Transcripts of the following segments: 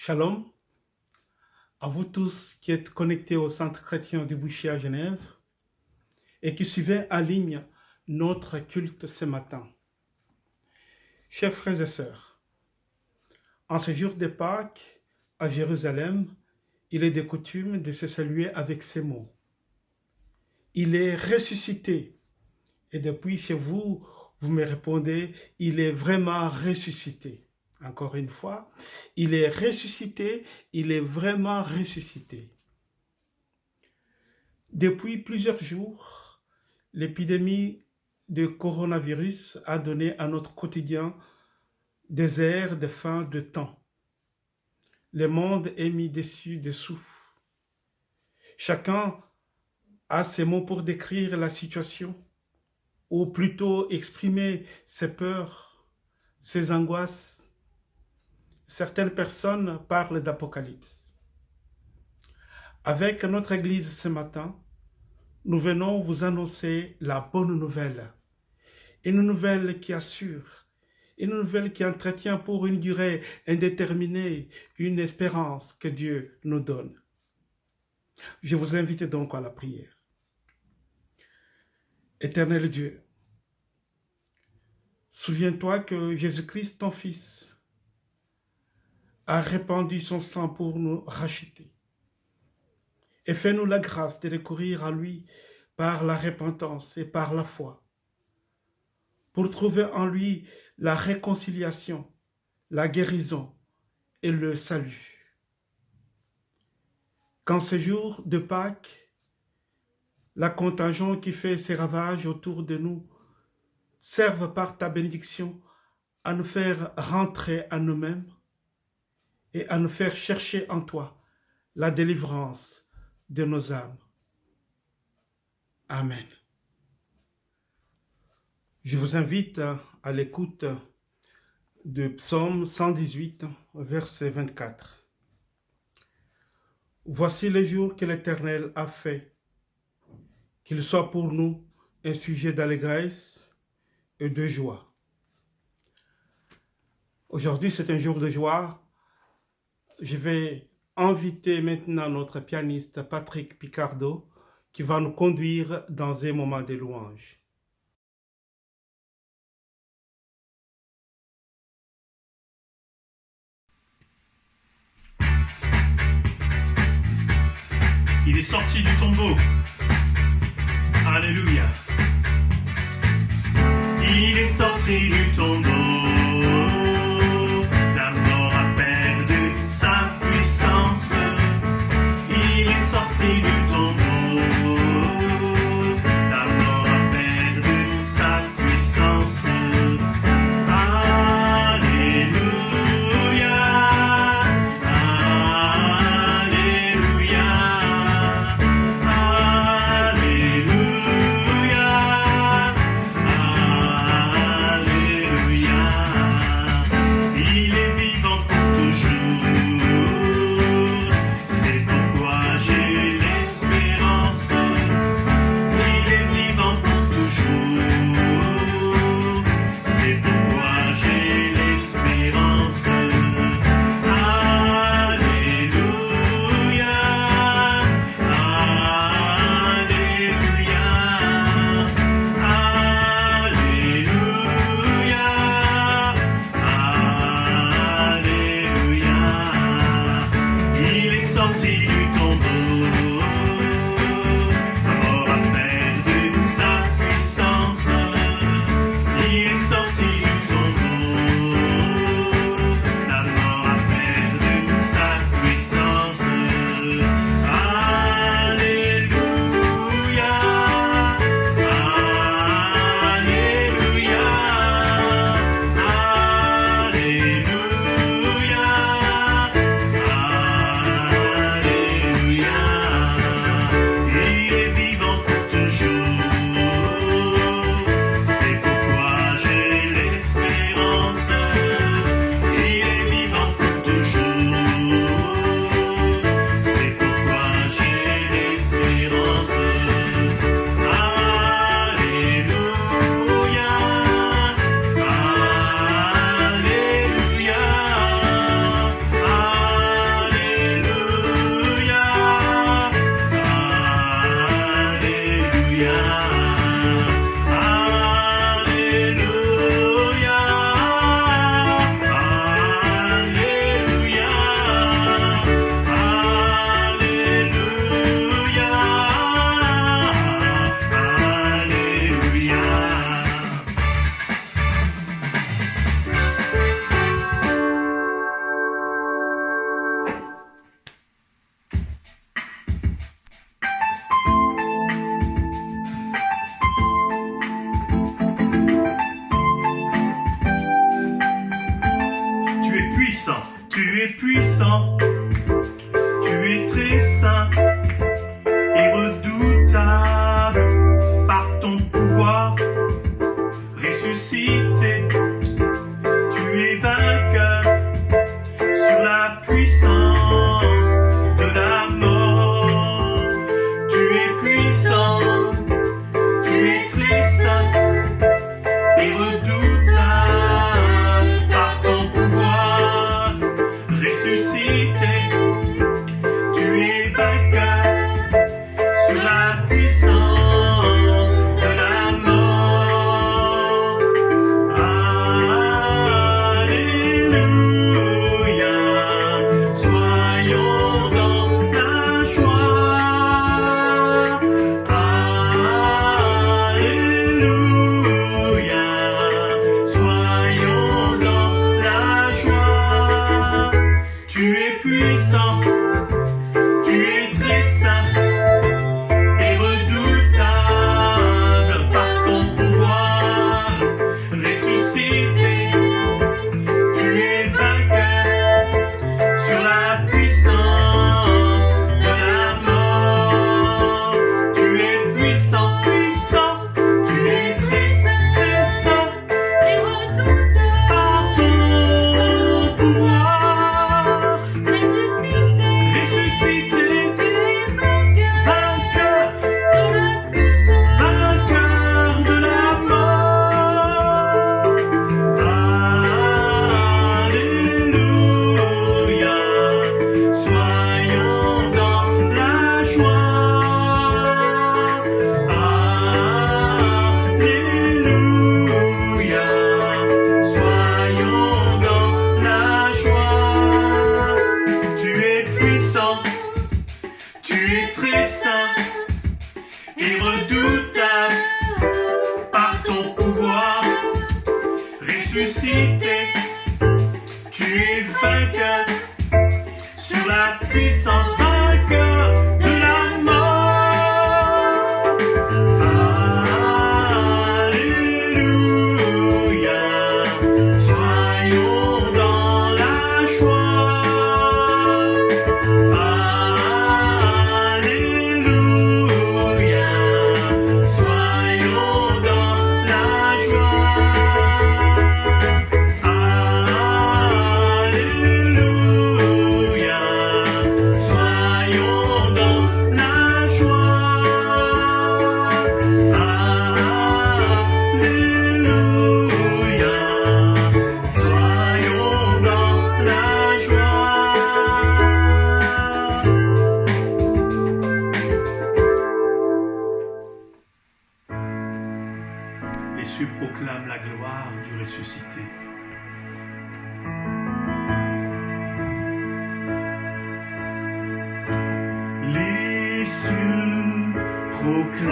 Shalom à vous tous qui êtes connectés au Centre chrétien du Boucher à Genève et qui suivez en ligne notre culte ce matin. Chers frères et sœurs, en ce jour de Pâques à Jérusalem, il est de coutume de se saluer avec ces mots. Il est ressuscité. Et depuis chez vous, vous me répondez, il est vraiment ressuscité. Encore une fois, il est ressuscité, il est vraiment ressuscité. Depuis plusieurs jours, l'épidémie de coronavirus a donné à notre quotidien des airs de fin de temps. Le monde est mis dessous. Chacun a ses mots pour décrire la situation, ou plutôt exprimer ses peurs, ses angoisses. Certaines personnes parlent d'apocalypse. Avec notre Église ce matin, nous venons vous annoncer la bonne nouvelle. Une nouvelle qui assure, une nouvelle qui entretient pour une durée indéterminée une espérance que Dieu nous donne. Je vous invite donc à la prière. Éternel Dieu, souviens-toi que Jésus-Christ, ton Fils, a répandu son sang pour nous racheter. Et fais-nous la grâce de recourir à lui par la repentance et par la foi, pour trouver en lui la réconciliation, la guérison et le salut. Qu'en ce jour de Pâques, la contagion qui fait ses ravages autour de nous serve par ta bénédiction à nous faire rentrer à nous-mêmes et à nous faire chercher en toi la délivrance de nos âmes. Amen. Je vous invite à l'écoute de Psaume 118, verset 24. Voici les jours que l'Éternel a fait, qu'il soit pour nous un sujet d'allégresse et de joie. Aujourd'hui, c'est un jour de joie. Je vais inviter maintenant notre pianiste Patrick Picardo qui va nous conduire dans un moment de louange. Il est sorti du tombeau. Alléluia. Il est sorti du tombeau. La mort a perdu sa puissance. Il est sorti du tombeau. La mort a perdu sa puissance. Alléluia. Alléluia. Alléluia. Alléluia. ressuscité, tu es vainqueur sur la puissance vainqueur de la mort. Alléluia, soyons dans la joie. Alléluia, soyons dans la joie. Alléluia, soyons dans la joie. Alléluia, soyons dans la joie. Les cieux proclament la gloire du ressuscité. Les cieux proclament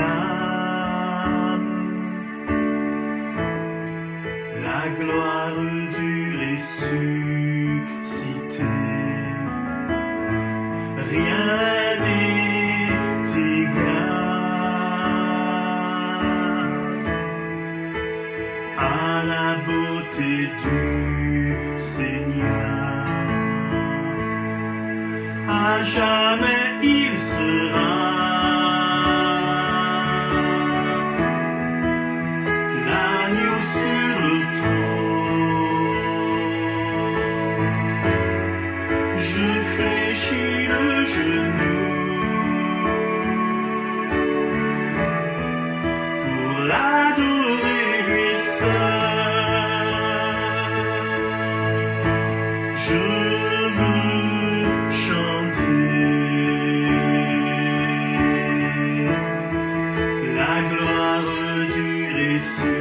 la gloire du ressuscité. Rien n'est égal à la beauté du Seigneur. À jamais il sera l'agneau sur le trône. Je fléchis le genou pour l'adorer lui seul. Je veux chanter la gloire du ressuscité,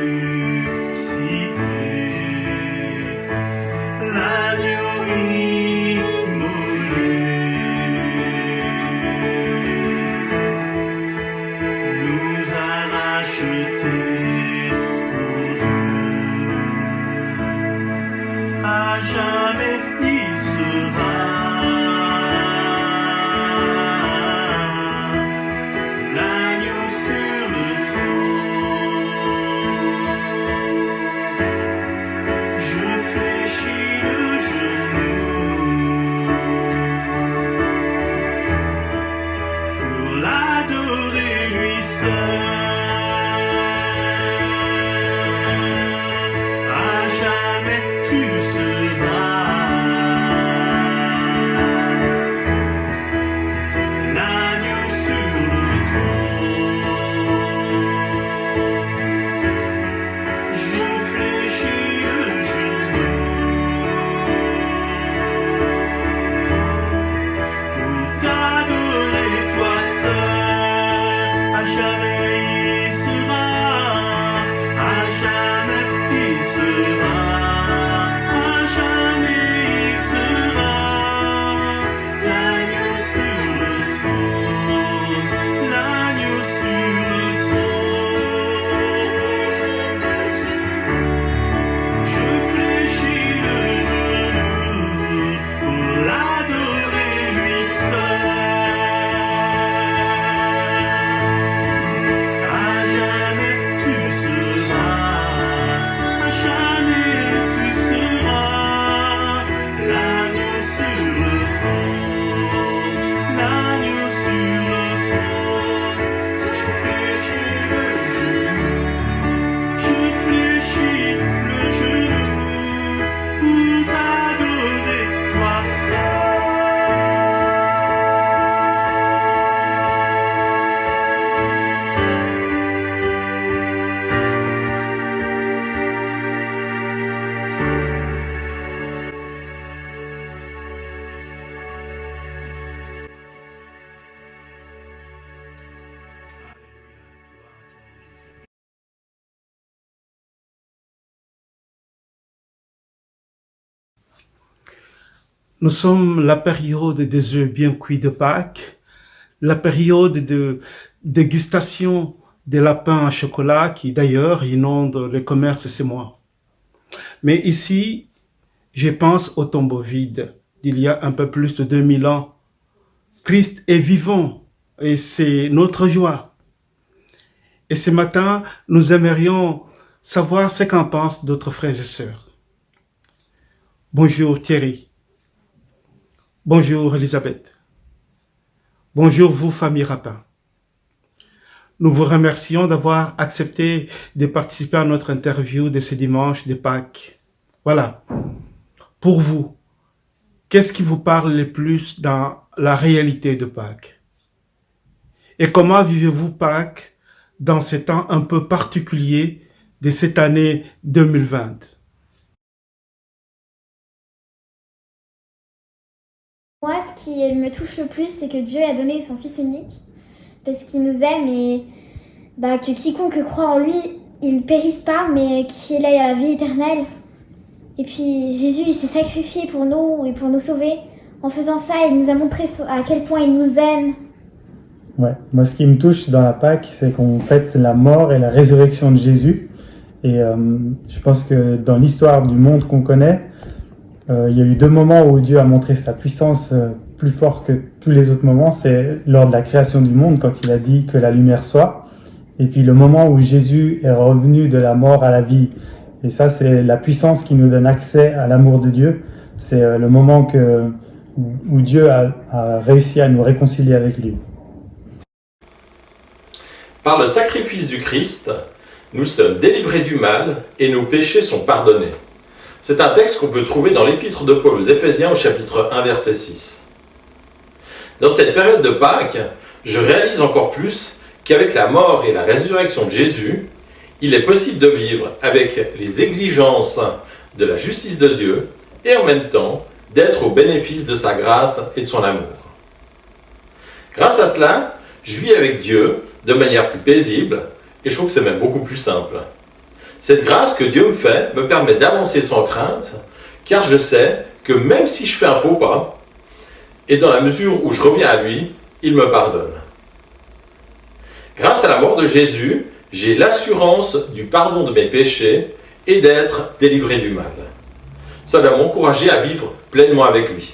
l'agneau immolé nous a rachetés pour Dieu. À jamais il sera l'agneau sur le trône. Je fléchis le genou pour l'adorer lui seul. À jamais tu seras l'agneau sur le trône. Je fléchis le genou pour t'adorer toi seul. À jamais il sera, à jamais il sera, à jamais il sera l'agneau sur le trône, l'agneau sur le trône. Je fléchis le genou pour l'adorer lui seul. À jamais tu seras, à jamais tu seras l'agneau sur le trône, l'agneau sur le trône. Je fléchis le genou, je fléchis le genou pour t'adorer toi seul. Nous sommes la période des œufs bien cuits de Pâques, la période de dégustation des lapins à chocolat qui d'ailleurs inondent le commerce ces mois. Mais ici, je pense au tombeau vide d'il y a un peu plus de 2000 ans. Christ est vivant et c'est notre joie. Et ce matin, nous aimerions savoir ce qu'en pensent d'autres frères et sœurs. Bonjour Thierry. Bonjour Elisabeth. Bonjour vous, famille Rapin. Nous vous remercions d'avoir accepté de participer à notre interview de ce dimanche de Pâques. Voilà. Pour vous, qu'est-ce qui vous parle le plus dans la réalité de Pâques? Et comment vivez-vous Pâques dans ce temps un peu particulier de cette année 2020? Moi, ce qui me touche le plus, c'est que Dieu a donné son Fils unique, parce qu'il nous aime et que quiconque croit en lui, il ne périsse pas, mais qu'il ait la vie éternelle. Et puis Jésus, il s'est sacrifié pour nous et pour nous sauver. En faisant ça, il nous a montré à quel point il nous aime. Ouais, moi ce qui me touche dans la Pâque, c'est qu'on fête la mort et la résurrection de Jésus. Et je pense que dans l'histoire du monde qu'on connaît, il y a eu deux moments où Dieu a montré sa puissance plus fort que tous les autres moments. C'est lors de la création du monde, quand il a dit que la lumière soit. Et puis le moment où Jésus est revenu de la mort à la vie. Et ça, c'est la puissance qui nous donne accès à l'amour de Dieu. C'est le moment où Dieu a réussi à nous réconcilier avec lui. Par le sacrifice du Christ, nous sommes délivrés du mal et nos péchés sont pardonnés. C'est un texte qu'on peut trouver dans l'épître de Paul aux Éphésiens au chapitre 1, verset 6. Dans cette période de Pâques, je réalise encore plus qu'avec la mort et la résurrection de Jésus, il est possible de vivre avec les exigences de la justice de Dieu et en même temps d'être au bénéfice de sa grâce et de son amour. Grâce à cela, je vis avec Dieu de manière plus paisible et je trouve que c'est même beaucoup plus simple. Cette grâce que Dieu me fait me permet d'avancer sans crainte, car je sais que même si je fais un faux pas, et dans la mesure où je reviens à lui, il me pardonne. Grâce à la mort de Jésus, j'ai l'assurance du pardon de mes péchés et d'être délivré du mal. Ça va m'encourager à vivre pleinement avec lui.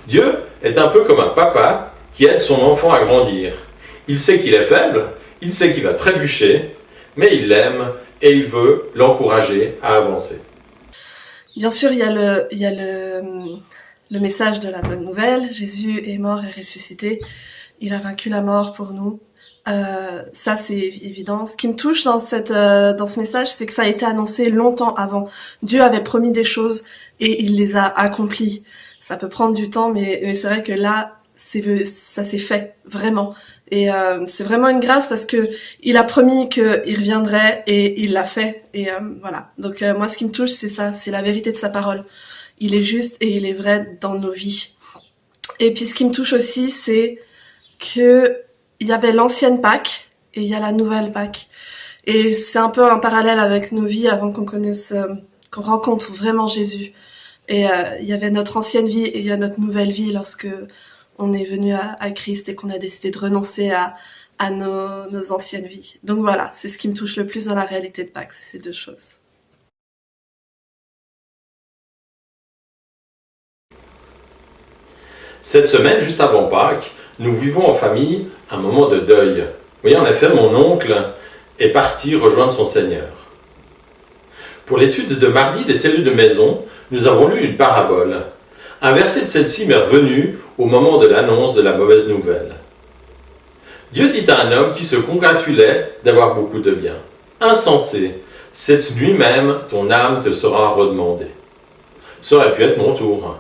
Dieu est un peu comme un papa qui aide son enfant à grandir. Il sait qu'il est faible, il sait qu'il va trébucher, mais il l'aime et il veut l'encourager à avancer. Bien sûr, il y a le message de la bonne nouvelle. Jésus est mort et ressuscité. Il a vaincu la mort pour nous. Ça, c'est évident. Ce qui me touche dans ce message, c'est que ça a été annoncé longtemps avant. Dieu avait promis des choses et il les a accomplies. Ça peut prendre du temps, mais c'est vrai que là, ça s'est fait vraiment. Et c'est vraiment une grâce parce que il a promis qu'il reviendrait et il l'a fait. Et voilà. Donc moi, ce qui me touche, c'est ça, c'est la vérité de sa parole. Il est juste et il est vrai dans nos vies. Et puis ce qui me touche aussi, c'est que il y avait l'ancienne Pâque et il y a la nouvelle Pâque. Et c'est un peu un parallèle avec nos vies avant qu'on rencontre vraiment Jésus. Et il y avait notre ancienne vie et il y a notre nouvelle vie lorsque on est venu à Christ et qu'on a décidé de renoncer à nos anciennes vies. Donc voilà, c'est ce qui me touche le plus dans la réalité de Pâques, c'est ces deux choses. Cette semaine, juste avant Pâques, nous vivons en famille un moment de deuil. Oui, en effet, mon oncle est parti rejoindre son Seigneur. Pour l'étude de mardi des cellules de maison, nous avons lu une parabole. Un verset de celle-ci m'est revenu au moment de l'annonce de la mauvaise nouvelle. Dieu dit à un homme qui se congratulait d'avoir beaucoup de biens. Insensé, cette nuit même, ton âme te sera redemandée. Ça aurait pu être mon tour.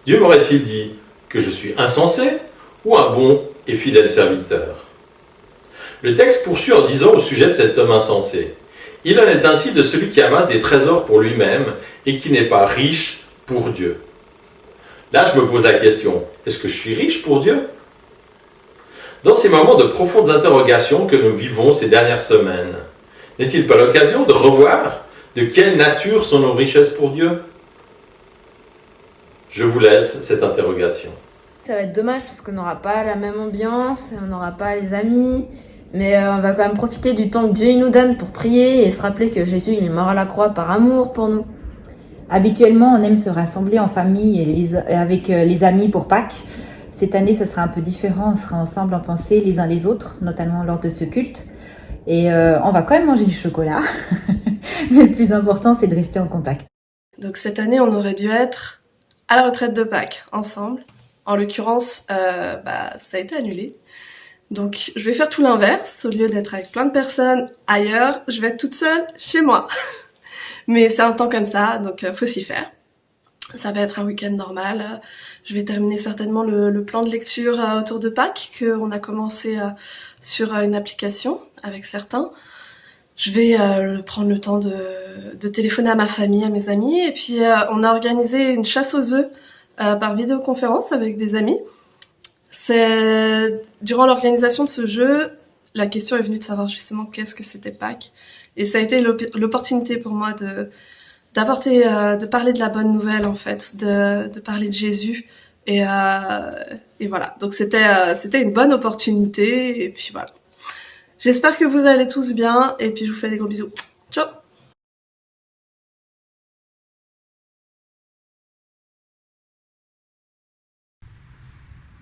Dieu m'aurait-il dit que je suis insensé ou un bon et fidèle serviteur? Le texte poursuit en disant au sujet de cet homme insensé. Il en est ainsi de celui qui amasse des trésors pour lui-même et qui n'est pas riche pour Dieu. Là, je me pose la question, est-ce que je suis riche pour Dieu? Dans ces moments de profondes interrogations que nous vivons ces dernières semaines, n'est-il pas l'occasion de revoir de quelle nature sont nos richesses pour Dieu? Je vous laisse cette interrogation. Ça va être dommage parce qu'on n'aura pas la même ambiance, on n'aura pas les amis, Mais on va quand même profiter du temps que Dieu il nous donne pour prier et se rappeler que Jésus il est mort à la croix par amour pour nous. Habituellement, on aime se rassembler en famille et avec les amis pour Pâques. Cette année, ça sera un peu différent. On sera ensemble en pensée les uns les autres, notamment lors de ce culte. Et on va quand même manger du chocolat. Mais le plus important, c'est de rester en contact. Donc cette année, on aurait dû être à la retraite de Pâques, ensemble. En l'occurrence, ça a été annulé. Donc je vais faire tout l'inverse. Au lieu d'être avec plein de personnes ailleurs, je vais être toute seule chez moi. Mais c'est un temps comme ça, donc faut s'y faire. Ça va être un week-end normal. Je vais terminer certainement le plan de lecture autour de Pâques, qu'on a commencé sur une application avec certains. Je vais prendre le temps de téléphoner à ma famille, à mes amis. Et puis on a organisé une chasse aux œufs par vidéoconférence avec des amis. Durant l'organisation de ce jeu, la question est venue de savoir justement qu'est-ce que c'était Pâques. Et ça a été l'opportunité pour moi de parler de la bonne nouvelle en fait, de parler de Jésus et voilà. Donc c'était une bonne opportunité et puis voilà. J'espère que vous allez tous bien et puis je vous fais des gros bisous. Ciao.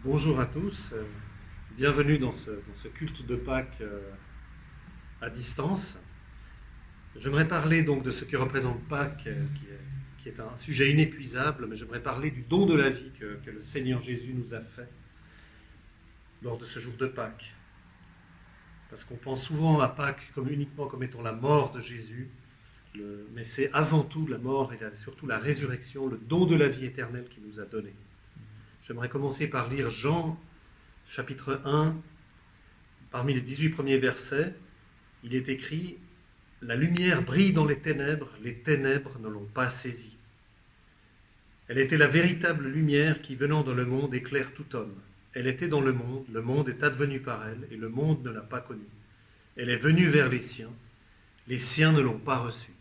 Bonjour à tous, bienvenue dans ce culte de Pâques à distance. J'aimerais parler donc de ce que représente Pâques, qui est un sujet inépuisable, mais j'aimerais parler du don de la vie que le Seigneur Jésus nous a fait lors de ce jour de Pâques. Parce qu'on pense souvent à Pâques uniquement comme étant la mort de Jésus, mais c'est avant tout la mort et surtout la résurrection, le don de la vie éternelle qu'il nous a donné. J'aimerais commencer par lire Jean, chapitre 1, parmi les 18 premiers versets. Il est écrit « La lumière brille dans les ténèbres ne l'ont pas saisie. Elle était la véritable lumière qui, venant dans le monde, éclaire tout homme. Elle était dans le monde est advenu par elle, et le monde ne l'a pas connue. Elle est venue vers les siens ne l'ont pas reçue.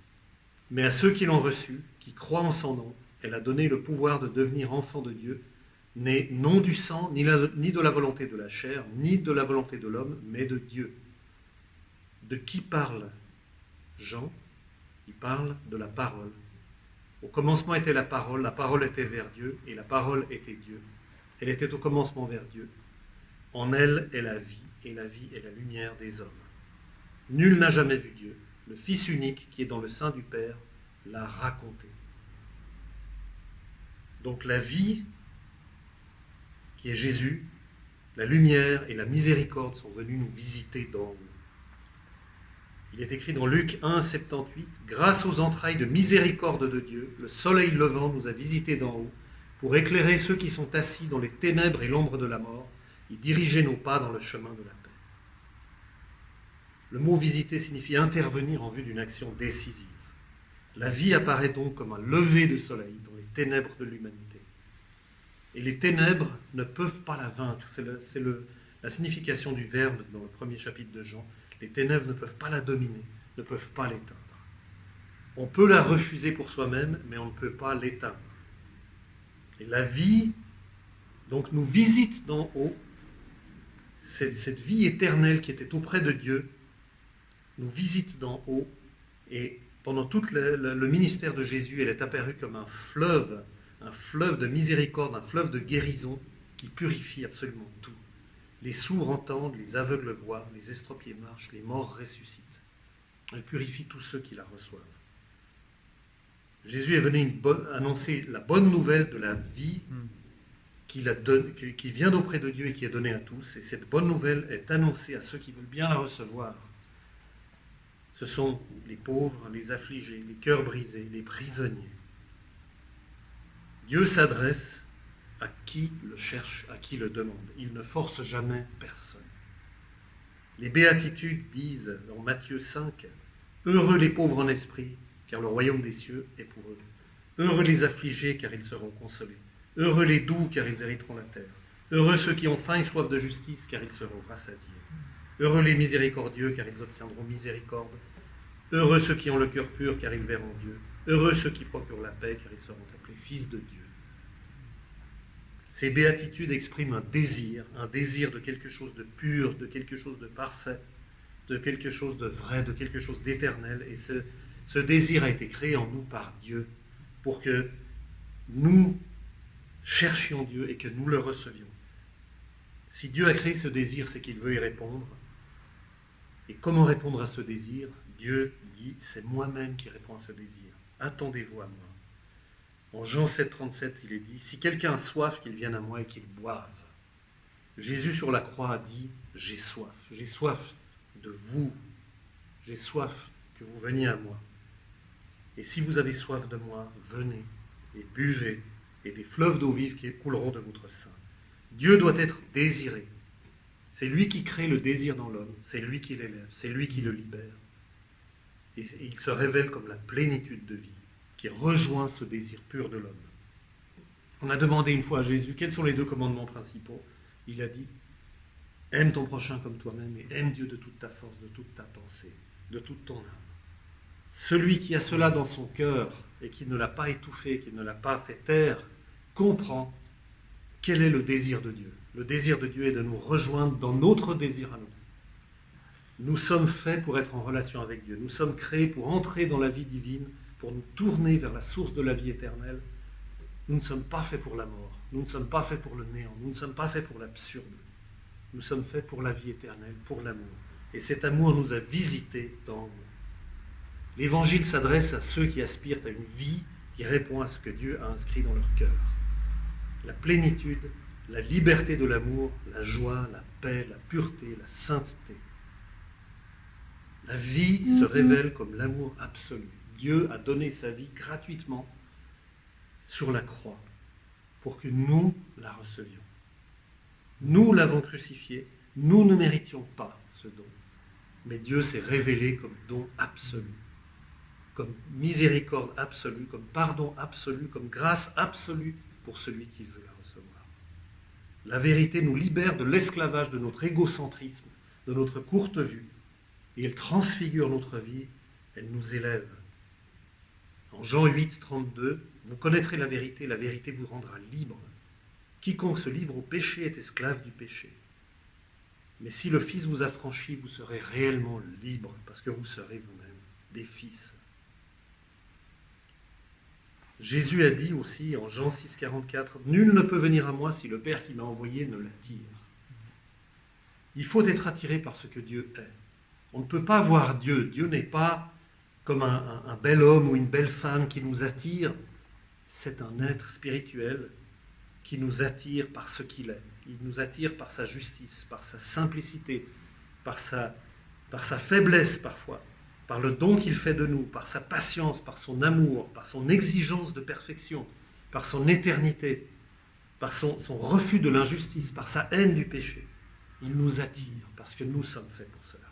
Mais à ceux qui l'ont reçue, qui croient en son nom, elle a donné le pouvoir de devenir enfants de Dieu, nés non du sang, ni de la volonté de la chair, ni de la volonté de l'homme, mais de Dieu. » De qui parle Jean? Il parle de la parole. Au commencement était la parole était vers Dieu, et la parole était Dieu. Elle était au commencement vers Dieu. En elle est la vie est la lumière des hommes. Nul n'a jamais vu Dieu. Le Fils unique qui est dans le sein du Père l'a raconté. Donc la vie, qui est Jésus, la lumière et la miséricorde sont venus nous visiter d'en haut. Il est écrit dans Luc 1, 78, « Grâce aux entrailles de miséricorde de Dieu, le soleil levant nous a visités d'en haut, pour éclairer ceux qui sont assis dans les ténèbres et l'ombre de la mort, et diriger nos pas dans le chemin de la paix. » Le mot « visiter » signifie intervenir en vue d'une action décisive. La vie apparaît donc comme un lever de soleil dans les ténèbres de l'humanité. Et les ténèbres ne peuvent pas la vaincre. C'est la signification du verbe dans le premier chapitre de Jean. Les ténèbres ne peuvent pas la dominer, ne peuvent pas l'éteindre. On peut la refuser pour soi-même, mais on ne peut pas l'éteindre. Et la vie, donc, nous visite d'en haut. Cette vie éternelle qui était auprès de Dieu nous visite d'en haut. Et pendant tout le ministère de Jésus, elle est apparue comme un fleuve de miséricorde, un fleuve de guérison qui purifie absolument tout. Les sourds entendent, les aveugles voient, les estropiés marchent, les morts ressuscitent. Elle purifie tous ceux qui la reçoivent. Jésus est venu annoncer la bonne nouvelle de la vie qui vient d'auprès de Dieu et qui est donnée à tous. Et cette bonne nouvelle est annoncée à ceux qui veulent bien la recevoir. Ce sont les pauvres, les affligés, les cœurs brisés, les prisonniers. Dieu s'adresse à qui le cherche, à qui le demande. Il ne force jamais personne. Les béatitudes disent dans Matthieu 5, « Heureux les pauvres en esprit, car le royaume des cieux est pour eux. Heureux les affligés, car ils seront consolés. Heureux les doux, car ils hériteront la terre. Heureux ceux qui ont faim et soif de justice, car ils seront rassasiés. Heureux les miséricordieux, car ils obtiendront miséricorde. Heureux ceux qui ont le cœur pur, car ils verront Dieu. Heureux ceux qui procurent la paix, car ils seront appelés fils de Dieu. » Ces béatitudes expriment un désir de quelque chose de pur, de quelque chose de parfait, de quelque chose de vrai, de quelque chose d'éternel. Et ce désir a été créé en nous par Dieu pour que nous cherchions Dieu et que nous le recevions. Si Dieu a créé ce désir, c'est qu'il veut y répondre. Et comment répondre à ce désir? Dieu dit, c'est moi-même qui réponds à ce désir. Attendez-vous à moi. En Jean 7,37, il est dit, si quelqu'un a soif, qu'il vienne à moi et qu'il boive. Jésus sur la croix a dit, j'ai soif de vous, j'ai soif que vous veniez à moi. Et si vous avez soif de moi, venez et buvez, et des fleuves d'eau vive qui couleront de votre sein. Dieu doit être désiré. C'est lui qui crée le désir dans l'homme, c'est lui qui l'élève, c'est lui qui le libère. Et il se révèle comme la plénitude de vie, qui rejoint ce désir pur de l'homme. On a demandé une fois à Jésus, quels sont les 2 commandements principaux? Il a dit, aime ton prochain comme toi-même et aime Dieu de toute ta force, de toute ta pensée, de toute ton âme. Celui qui a cela dans son cœur et qui ne l'a pas étouffé, qui ne l'a pas fait taire, comprend quel est le désir de Dieu. Le désir de Dieu est de nous rejoindre dans notre désir à nous. Nous sommes faits pour être en relation avec Dieu. Nous sommes créés pour entrer dans la vie divine, pour nous tourner vers la source de la vie éternelle. Nous ne sommes pas faits pour la mort. Nous ne sommes pas faits pour le néant. Nous ne sommes pas faits pour l'absurde. Nous sommes faits pour la vie éternelle, pour l'amour. Et cet amour nous a visités dans nous. L'Évangile s'adresse à ceux qui aspirent à une vie qui répond à ce que Dieu a inscrit dans leur cœur. La plénitude, la liberté de l'amour, la joie, la paix, la pureté, la sainteté. La vie se révèle comme l'amour absolu. Dieu a donné sa vie gratuitement sur la croix pour que nous la recevions. Nous l'avons crucifié, nous ne méritions pas ce don, mais Dieu s'est révélé comme don absolu, comme miséricorde absolue, comme pardon absolu, comme grâce absolue pour celui qui veut la recevoir. La vérité nous libère de l'esclavage de notre égocentrisme, de notre courte vue, et elle transfigure notre vie, elle nous élève. En Jean 8, 32, vous connaîtrez la vérité vous rendra libre. Quiconque se livre au péché est esclave du péché. Mais si le Fils vous affranchit, vous serez réellement libre, parce que vous serez vous-même des fils. Jésus a dit aussi en Jean 6, 44, « Nul ne peut venir à moi si le Père qui m'a envoyé ne l'attire. » Il faut être attiré par ce que Dieu est. On ne peut pas voir Dieu. Dieu n'est pas comme un bel homme ou une belle femme qui nous attire. C'est un être spirituel qui nous attire par ce qu'il est. Il nous attire par sa justice, par sa simplicité, par sa faiblesse parfois, par le don qu'il fait de nous, par sa patience, par son amour, par son exigence de perfection, par son éternité, par son refus de l'injustice, par sa haine du péché. Il nous attire parce que nous sommes faits pour cela.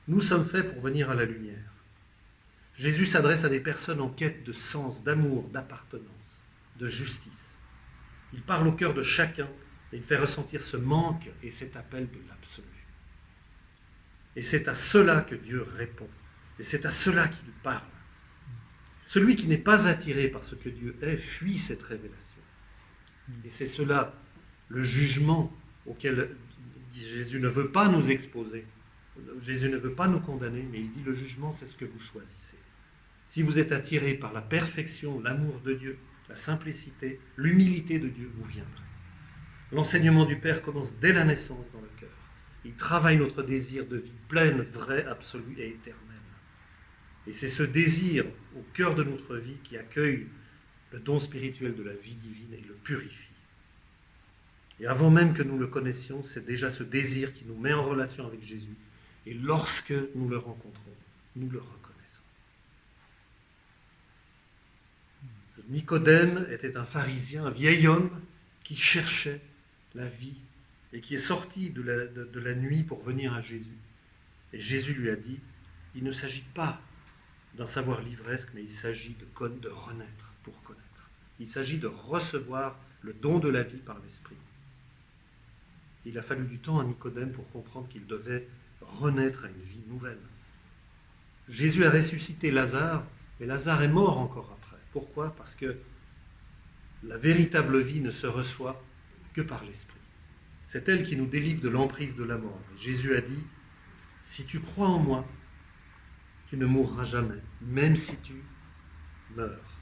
Nous sommes faits pour venir à la lumière. Jésus s'adresse à des personnes en quête de sens, d'amour, d'appartenance, de justice. Il parle au cœur de chacun et il fait ressentir ce manque et cet appel de l'absolu. Et c'est à cela que Dieu répond. Et c'est à cela qu'il parle. Celui qui n'est pas attiré par ce que Dieu est fuit cette révélation. Et c'est cela, le jugement auquel Jésus ne veut pas nous exposer. Jésus ne veut pas nous condamner, mais il dit le jugement, c'est ce que vous choisissez. Si vous êtes attiré par la perfection, l'amour de Dieu, la simplicité, l'humilité de Dieu, vous viendrez. L'enseignement du Père commence dès la naissance dans le cœur. Il travaille notre désir de vie pleine, vraie, absolue et éternelle. Et c'est ce désir au cœur de notre vie qui accueille le don spirituel de la vie divine et le purifie. Et avant même que nous le connaissions, c'est déjà ce désir qui nous met en relation avec Jésus. Et lorsque nous le rencontrons, nous le reconnaissons. Nicodème était un pharisien, un vieil homme qui cherchait la vie et qui est sorti de la nuit pour venir à Jésus. Et Jésus lui a dit, il ne s'agit pas d'un savoir livresque, mais il s'agit de renaître pour connaître. Il s'agit de recevoir le don de la vie par l'Esprit. Il a fallu du temps à Nicodème pour comprendre qu'il devait renaître à une vie nouvelle. Jésus a ressuscité Lazare, mais Lazare est mort encore après. Pourquoi ? Parce que la véritable vie ne se reçoit que par l'Esprit. C'est elle qui nous délivre de l'emprise de la mort. Et Jésus a dit, si tu crois en moi, tu ne mourras jamais, même si tu meurs.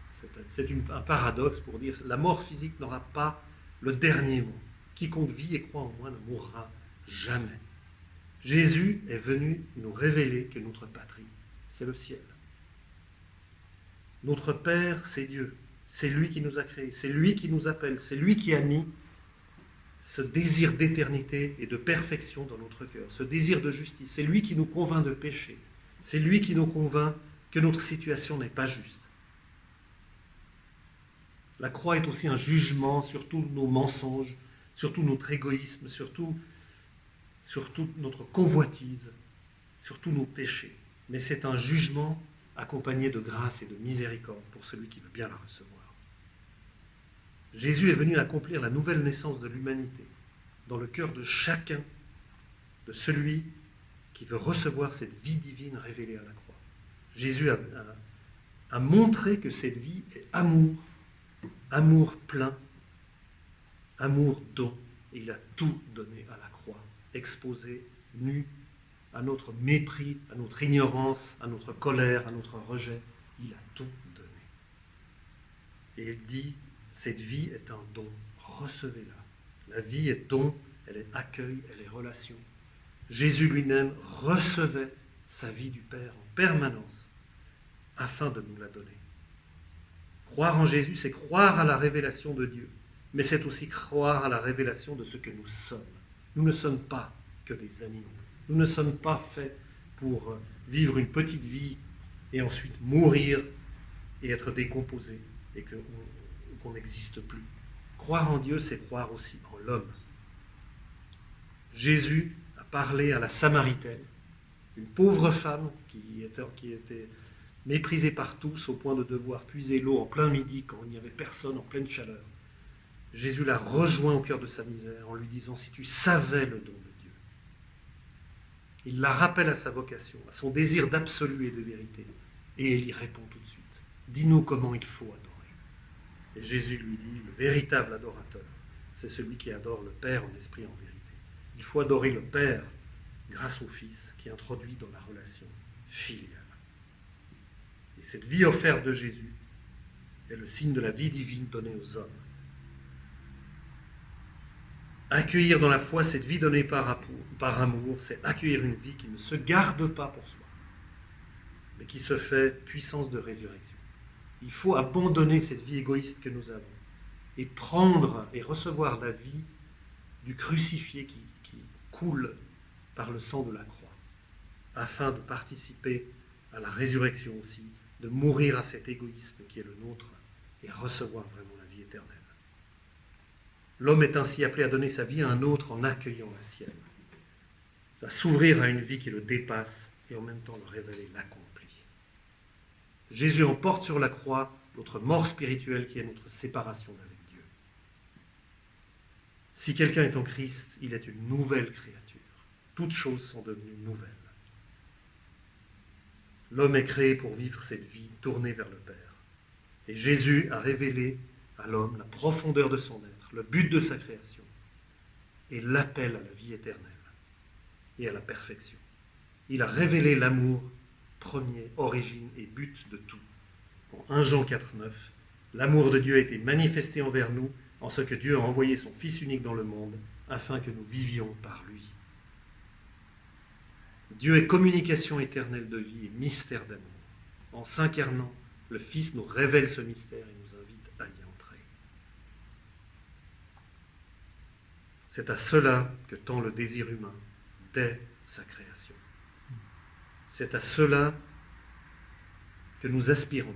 C'est un paradoxe pour dire la mort physique n'aura pas le dernier mot. Quiconque vit et croit en moi ne mourra jamais. Jésus est venu nous révéler que notre patrie, c'est le ciel. Notre Père, c'est Dieu. C'est lui qui nous a créés, c'est lui qui nous appelle, c'est lui qui a mis ce désir d'éternité et de perfection dans notre cœur, ce désir de justice. C'est lui qui nous convainc de péché. C'est lui qui nous convainc que notre situation n'est pas juste. La croix est aussi un jugement sur tous nos mensonges, sur tout notre égoïsme, sur toute notre convoitise, sur tous nos péchés. Mais c'est un jugement accompagné de grâce et de miséricorde pour celui qui veut bien la recevoir. Jésus est venu accomplir la nouvelle naissance de l'humanité dans le cœur de chacun, de celui qui veut recevoir cette vie divine révélée à la croix. Jésus a montré que cette vie est amour, amour plein, amour don, et il a tout donné à la croix, exposé, nu, à notre mépris, à notre ignorance, à notre colère, à notre rejet. Il a tout donné. Et il dit, cette vie est un don, recevez-la. La vie est don, elle est accueil, elle est relation. Jésus lui-même recevait sa vie du Père en permanence afin de nous la donner. Croire en Jésus, c'est croire à la révélation de Dieu, mais c'est aussi croire à la révélation de ce que nous sommes. Nous ne sommes pas que des animaux. Nous ne sommes pas faits pour vivre une petite vie et ensuite mourir et être décomposés et qu'on n'existe plus. Croire en Dieu, c'est croire aussi en l'homme. Jésus a parlé à la Samaritaine, une pauvre femme qui était méprisée par tous au point de devoir puiser l'eau en plein midi quand il n'y avait personne, en pleine chaleur. Jésus la rejoint au cœur de sa misère en lui disant « Si tu savais le don de Dieu ». Il la rappelle à sa vocation, à son désir d'absolu et de vérité. Et elle y répond tout de suite. « Dis-nous comment il faut adorer ». Et Jésus lui dit « Le véritable adorateur, c'est celui qui adore le Père en esprit et en vérité. Il faut adorer le Père grâce au Fils qui introduit dans la relation filiale. » Et cette vie offerte de Jésus est le signe de la vie divine donnée aux hommes. Accueillir dans la foi cette vie donnée par amour, c'est accueillir une vie qui ne se garde pas pour soi, mais qui se fait puissance de résurrection. Il faut abandonner cette vie égoïste que nous avons et prendre et recevoir la vie du crucifié qui coule par le sang de la croix, afin de participer à la résurrection aussi, de mourir à cet égoïsme qui est le nôtre et recevoir vraiment la vie éternelle. L'homme est ainsi appelé à donner sa vie à un autre en accueillant la sienne, à s'ouvrir à une vie qui le dépasse et en même temps le révéler l'accompli. Jésus emporte sur la croix notre mort spirituelle qui est notre séparation d'avec Dieu. Si quelqu'un est en Christ, il est une nouvelle créature. Toutes choses sont devenues nouvelles. L'homme est créé pour vivre cette vie tournée vers le Père. Et Jésus a révélé à l'homme la profondeur de son être, le but de sa création et l'appel à la vie éternelle et à la perfection. Il a révélé l'amour premier, origine et but de tout. En 1 Jean 4,9, l'amour de Dieu a été manifesté envers nous en ce que Dieu a envoyé son Fils unique dans le monde afin que nous vivions par lui. Dieu est communication éternelle de vie et mystère d'amour. En s'incarnant, le Fils nous révèle ce mystère et nous invite à y entrer. C'est à cela que tend le désir humain dès sa création. C'est à cela que nous aspirons,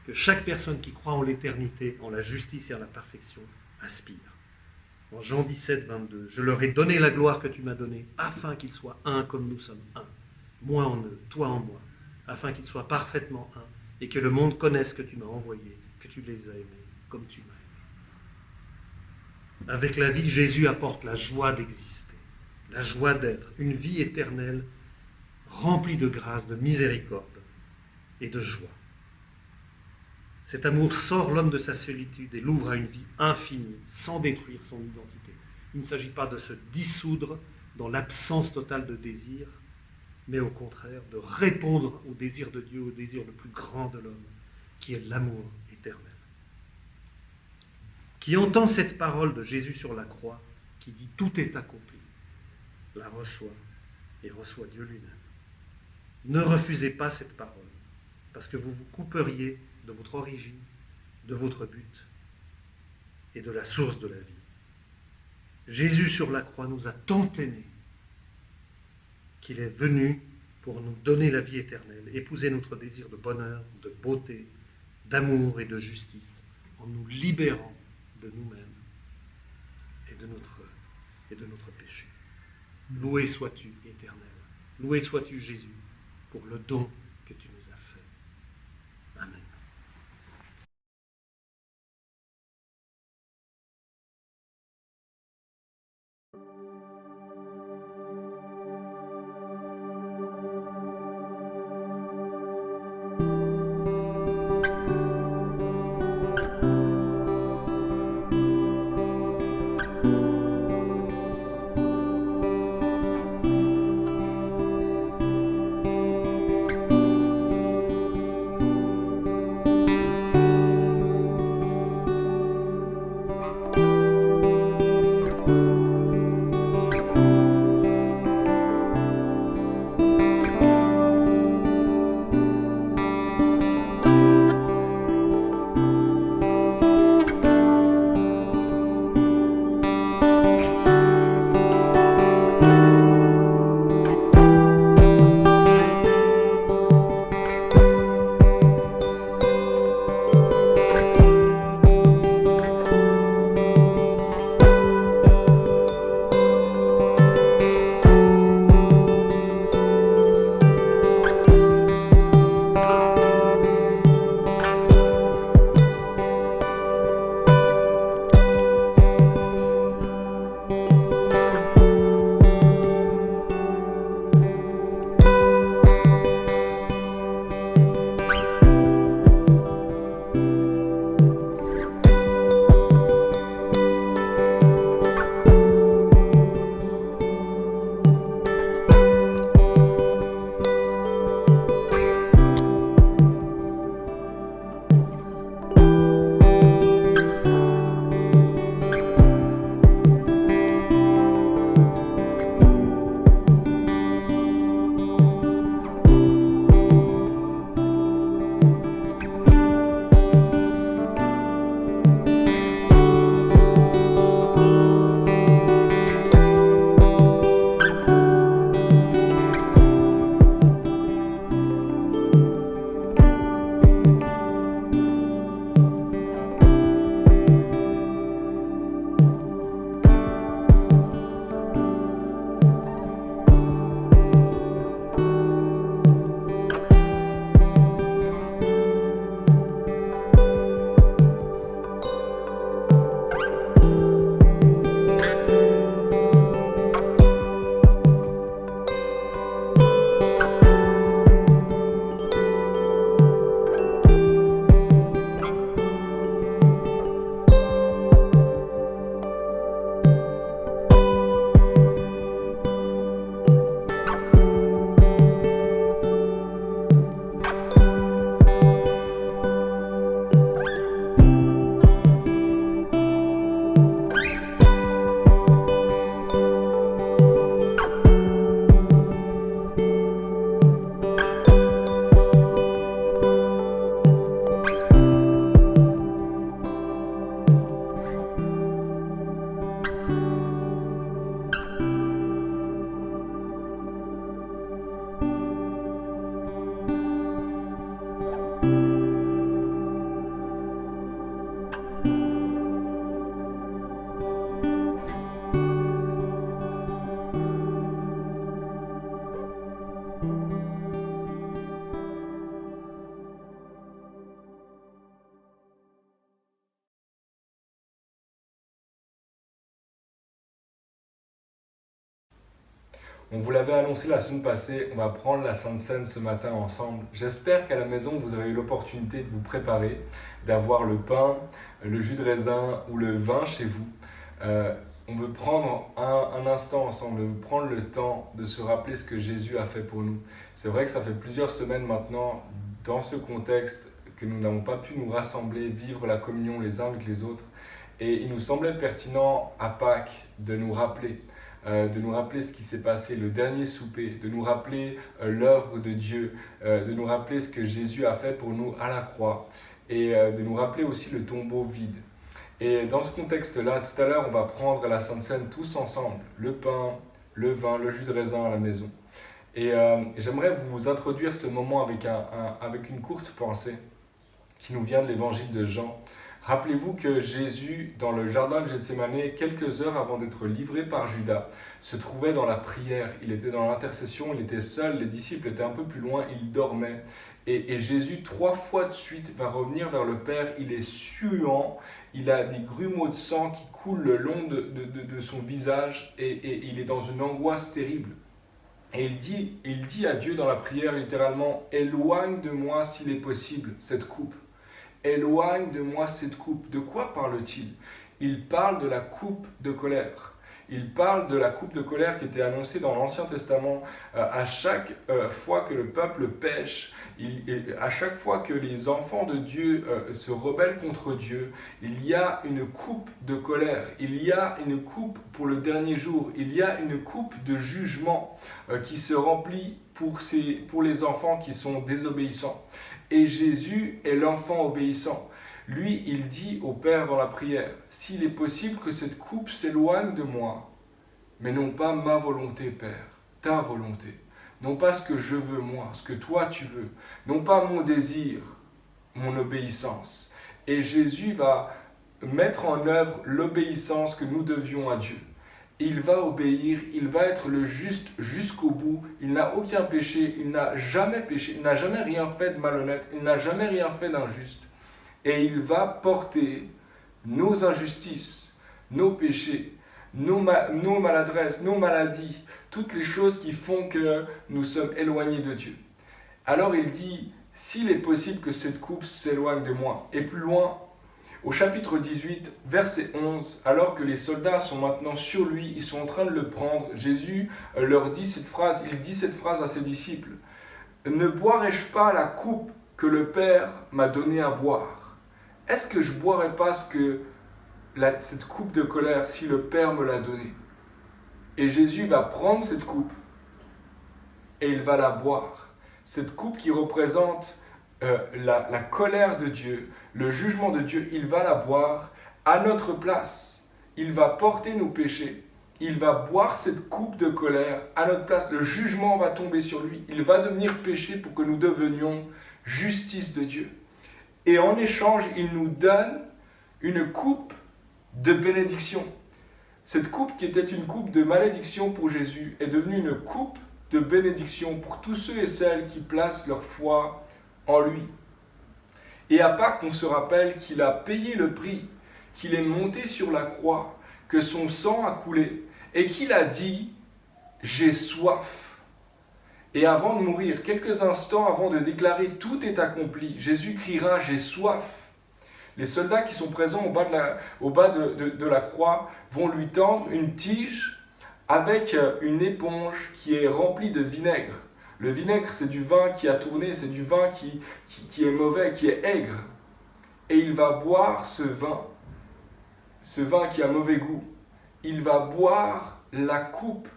que chaque personne qui croit en l'éternité, en la justice et en la perfection, aspire. En Jean 17, 22, « Je leur ai donné la gloire que tu m'as donnée, afin qu'ils soient un comme nous sommes un. Moi en eux, toi en moi, afin qu'ils soient parfaitement un, et que le monde connaisse que tu m'as envoyé, que tu les as aimés comme tu m'as aimé. » Avec la vie, Jésus apporte la joie d'exister, la joie d'être, une vie éternelle remplie de grâce, de miséricorde et de joie. Cet amour sort l'homme de sa solitude et l'ouvre à une vie infinie, sans détruire son identité. Il ne s'agit pas de se dissoudre dans l'absence totale de désir, mais au contraire de répondre au désir de Dieu, au désir le plus grand de l'homme, qui est l'amour éternel. Qui entend cette parole de Jésus sur la croix, qui dit « tout est accompli », la reçoit et reçoit Dieu lui-même. Ne refusez pas cette parole, parce que vous vous couperiez de votre origine, de votre but et de la source de la vie. Jésus sur la croix nous a tant aimés qu'il est venu pour nous donner la vie éternelle, épouser notre désir de bonheur, de beauté, d'amour et de justice, en nous libérant de nous-mêmes et de notre péché. Loué sois-tu, Éternel. Loué sois-tu, Jésus, pour le don que tu nous as fait. Amen. On vous l'avait annoncé la semaine passée, on va prendre la Sainte Seine ce matin ensemble. J'espère qu'à la maison, vous avez eu l'opportunité de vous préparer, d'avoir le pain, le jus de raisin ou le vin chez vous. on veut prendre un instant ensemble, on veut prendre le temps de se rappeler ce que Jésus a fait pour nous. C'est vrai que ça fait plusieurs semaines maintenant, dans ce contexte, que nous n'avons pas pu nous rassembler, vivre la communion les uns avec les autres. Et il nous semblait pertinent à Pâques de nous rappeler ce qui s'est passé, le dernier souper, de nous rappeler l'œuvre de Dieu, de nous rappeler ce que Jésus a fait pour nous à la croix et de nous rappeler aussi le tombeau vide. Et dans ce contexte-là, tout à l'heure, on va prendre la Sainte Seine tous ensemble, le pain, le vin, le jus de raisin à la maison. Et j'aimerais vous introduire ce moment avec une courte pensée qui nous vient de l'évangile de Jean. Rappelez-vous que Jésus, dans le jardin de Gethsémanée, quelques heures avant d'être livré par Judas, se trouvait dans la prière. Il était dans l'intercession, il était seul, les disciples étaient un peu plus loin, il dormait. Et Jésus, 3 fois de suite, va revenir vers le Père. Il est suant, il a des grumeaux de sang qui coulent le long de son visage et il est dans une angoisse terrible. Et il dit à Dieu dans la prière littéralement « Éloigne de moi s'il est possible cette coupe ». Éloigne de moi cette coupe. De quoi parle-t-il? Il parle de la coupe de colère. Il parle de la coupe de colère qui était annoncée dans l'Ancien Testament. À chaque fois que le peuple pêche, à chaque fois que les enfants de Dieu se rebellent contre Dieu, il y a une coupe de colère. Il y a une coupe pour le dernier jour. Il y a une coupe de jugement qui se remplit pour les enfants qui sont désobéissants. Et Jésus est l'enfant obéissant. Lui, il dit au Père dans la prière, « S'il est possible que cette coupe s'éloigne de moi, mais non pas ma volonté, Père, ta volonté. Non pas ce que je veux moi, ce que toi tu veux. Non pas mon désir, mon obéissance. » Et Jésus va mettre en œuvre l'obéissance que nous devions à Dieu. Il va obéir, il va être le juste jusqu'au bout. Il n'a aucun péché, il n'a jamais péché, il n'a jamais rien fait de malhonnête, il n'a jamais rien fait d'injuste. Et il va porter nos injustices, nos péchés, nos maladresses, nos maladies, toutes les choses qui font que nous sommes éloignés de Dieu. Alors il dit, s'il est possible que cette coupe s'éloigne de moi. Et plus loin, au chapitre 18, verset 11, alors que les soldats sont maintenant sur lui, ils sont en train de le prendre, Jésus leur dit cette phrase, il dit cette phrase à ses disciples, « Ne boirai-je pas la coupe que le Père m'a donnée à boire? Est-ce que je ne boirai pas cette coupe de colère si le Père me l'a donnée ?» Et Jésus va prendre cette coupe et il va la boire. Cette coupe qui représente la colère de Dieu, le jugement de Dieu, il va la boire à notre place. Il va porter nos péchés. Il va boire cette coupe de colère à notre place. Le jugement va tomber sur lui. Il va devenir péché pour que nous devenions justice de Dieu. Et en échange, il nous donne une coupe de bénédiction. Cette coupe qui était une coupe de malédiction pour Jésus est devenue une coupe de bénédiction pour tous ceux et celles qui placent leur foi en lui. Et à Pâques, on se rappelle qu'il a payé le prix, qu'il est monté sur la croix, que son sang a coulé et qu'il a dit « J'ai soif ». Et avant de mourir, quelques instants avant de déclarer « Tout est accompli », Jésus criera « J'ai soif ». Les soldats qui sont présents au bas de la croix vont lui tendre une tige avec une éponge qui est remplie de vinaigre. Le vinaigre, c'est du vin qui a tourné, c'est du vin qui est mauvais, qui est aigre. Et il va boire ce vin qui a mauvais goût. Il va boire la coupe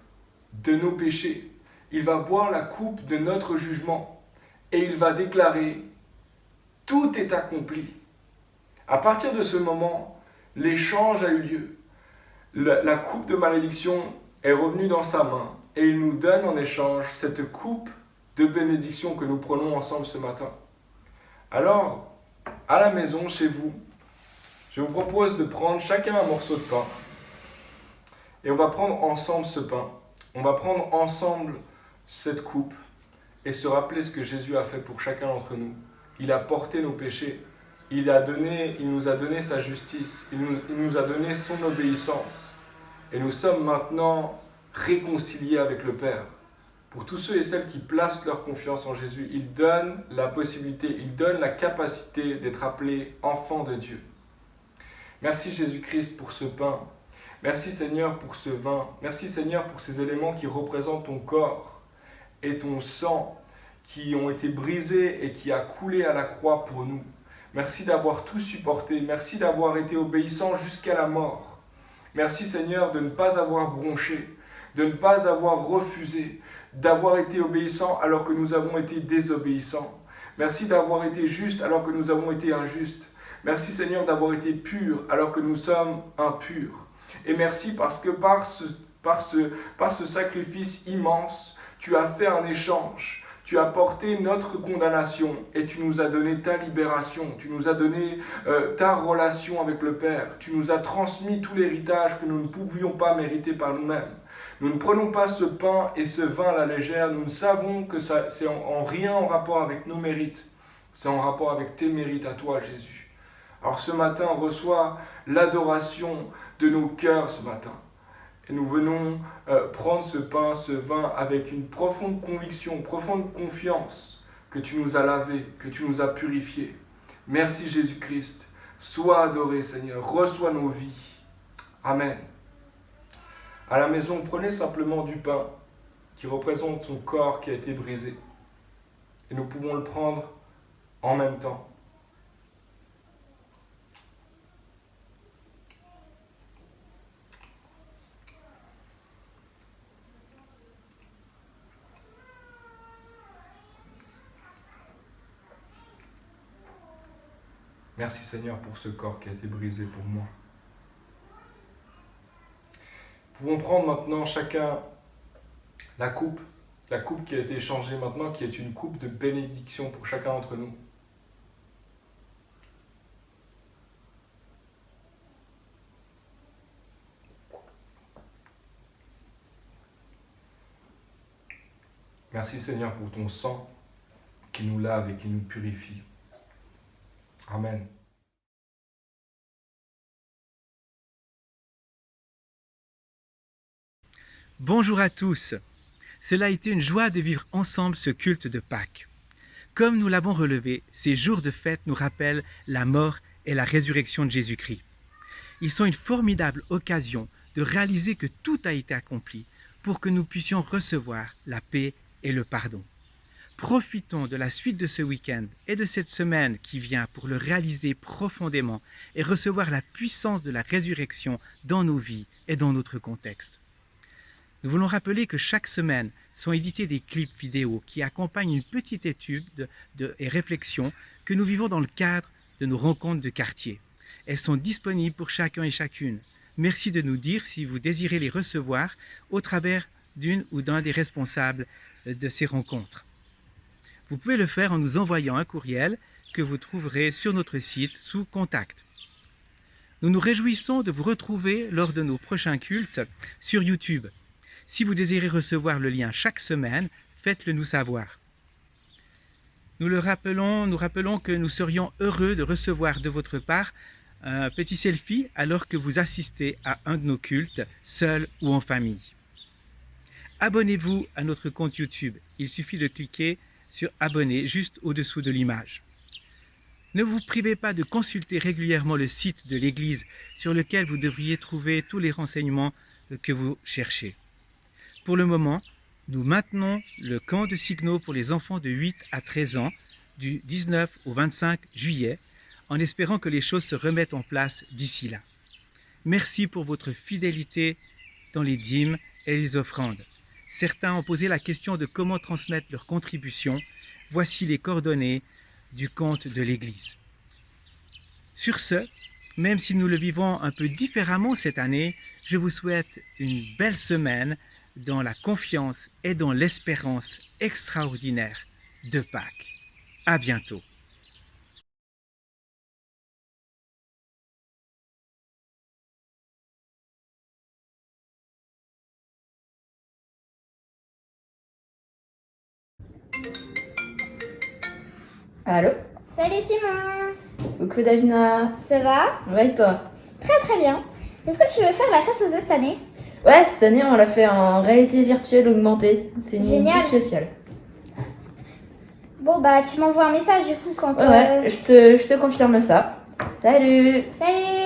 de nos péchés. Il va boire la coupe de notre jugement. Et il va déclarer « Tout est accompli ». À partir de ce moment, l'échange a eu lieu. La coupe de malédiction est revenue dans sa main. Et il nous donne en échange cette coupe de bénédiction que nous prenons ensemble ce matin. Alors, à la maison, chez vous, je vous propose de prendre chacun un morceau de pain. Et on va prendre ensemble ce pain. On va prendre ensemble cette coupe et se rappeler ce que Jésus a fait pour chacun d'entre nous. Il a porté nos péchés. Il nous a donné sa justice. Il nous a donné son obéissance. Et nous sommes maintenant réconciliés avec le Père. Pour tous ceux et celles qui placent leur confiance en Jésus, il donne la possibilité, il donne la capacité d'être appelés enfants de Dieu. Merci Jésus-Christ pour ce pain. Merci Seigneur pour ce vin. Merci Seigneur pour ces éléments qui représentent ton corps et ton sang qui ont été brisés et qui a coulé à la croix pour nous. Merci d'avoir tout supporté. Merci d'avoir été obéissant jusqu'à la mort. Merci Seigneur de ne pas avoir bronché, de ne pas avoir refusé, d'avoir été obéissant alors que nous avons été désobéissants. Merci d'avoir été juste alors que nous avons été injustes. Merci Seigneur d'avoir été pur alors que nous sommes impurs. Et merci parce que par ce sacrifice immense, tu as fait un échange. Tu as porté notre condamnation et tu nous as donné ta libération. Tu nous as donné ta relation avec le Père. Tu nous as transmis tout l'héritage que nous ne pouvions pas mériter par nous-mêmes. Nous ne prenons pas ce pain et ce vin à la légère. Nous ne savons que c'est en rien en rapport avec nos mérites. C'est en rapport avec tes mérites à toi, Jésus. Alors ce matin, on reçoit l'adoration de nos cœurs ce matin. Et nous venons prendre ce pain, ce vin avec une profonde conviction, une profonde confiance que tu nous as lavés, que tu nous as purifiés. Merci Jésus-Christ. Sois adoré Seigneur. Reçois nos vies. Amen. À la maison, prenez simplement du pain qui représente son corps qui a été brisé. Et nous pouvons le prendre en même temps. Merci Seigneur pour ce corps qui a été brisé pour moi. Nous pouvons prendre maintenant chacun la coupe qui a été échangée maintenant, qui est une coupe de bénédiction pour chacun d'entre nous. Merci Seigneur pour ton sang qui nous lave et qui nous purifie. Amen. Bonjour à tous. Cela a été une joie de vivre ensemble ce culte de Pâques. Comme nous l'avons relevé, ces jours de fête nous rappellent la mort et la résurrection de Jésus-Christ. Ils sont une formidable occasion de réaliser que tout a été accompli pour que nous puissions recevoir la paix et le pardon. Profitons de la suite de ce week-end et de cette semaine qui vient pour le réaliser profondément et recevoir la puissance de la résurrection dans nos vies et dans notre contexte. Nous voulons rappeler que chaque semaine sont édités des clips vidéo qui accompagnent une petite étude et réflexion que nous vivons dans le cadre de nos rencontres de quartier. Elles sont disponibles pour chacun et chacune. Merci de nous dire si vous désirez les recevoir au travers d'une ou d'un des responsables de ces rencontres. Vous pouvez le faire en nous envoyant un courriel que vous trouverez sur notre site sous Contact. Nous nous réjouissons de vous retrouver lors de nos prochains cultes sur YouTube. Si vous désirez recevoir le lien chaque semaine, faites-le nous savoir. Nous rappelons que nous serions heureux de recevoir de votre part un petit selfie alors que vous assistez à un de nos cultes, seul ou en famille. Abonnez-vous à notre compte YouTube. Il suffit de cliquer sur abonner juste au-dessous de l'image. Ne vous privez pas de consulter régulièrement le site de l'Église sur lequel vous devriez trouver tous les renseignements que vous cherchez. Pour le moment, nous maintenons le camp de Signo pour les enfants de 8 à 13 ans du 19 au 25 juillet en espérant que les choses se remettent en place d'ici là. Merci pour votre fidélité dans les dîmes et les offrandes. Certains ont posé la question de comment transmettre leurs contributions. Voici les coordonnées du compte de l'Église. Sur ce, même si nous le vivons un peu différemment cette année, je vous souhaite une belle semaine dans la confiance et dans l'espérance extraordinaire de Pâques. À bientôt. Allô? Salut Simon! Coucou Davina. Ça va? Ouais, et toi? Très très bien. Est-ce que tu veux faire la chasse aux œufs cette année? Ouais, cette année on l'a fait en réalité virtuelle augmentée. C'est une Génial. toute spéciale. Bon bah tu m'envoies un message du coup quand... Ouais, je te confirme ça. Salut! Salut!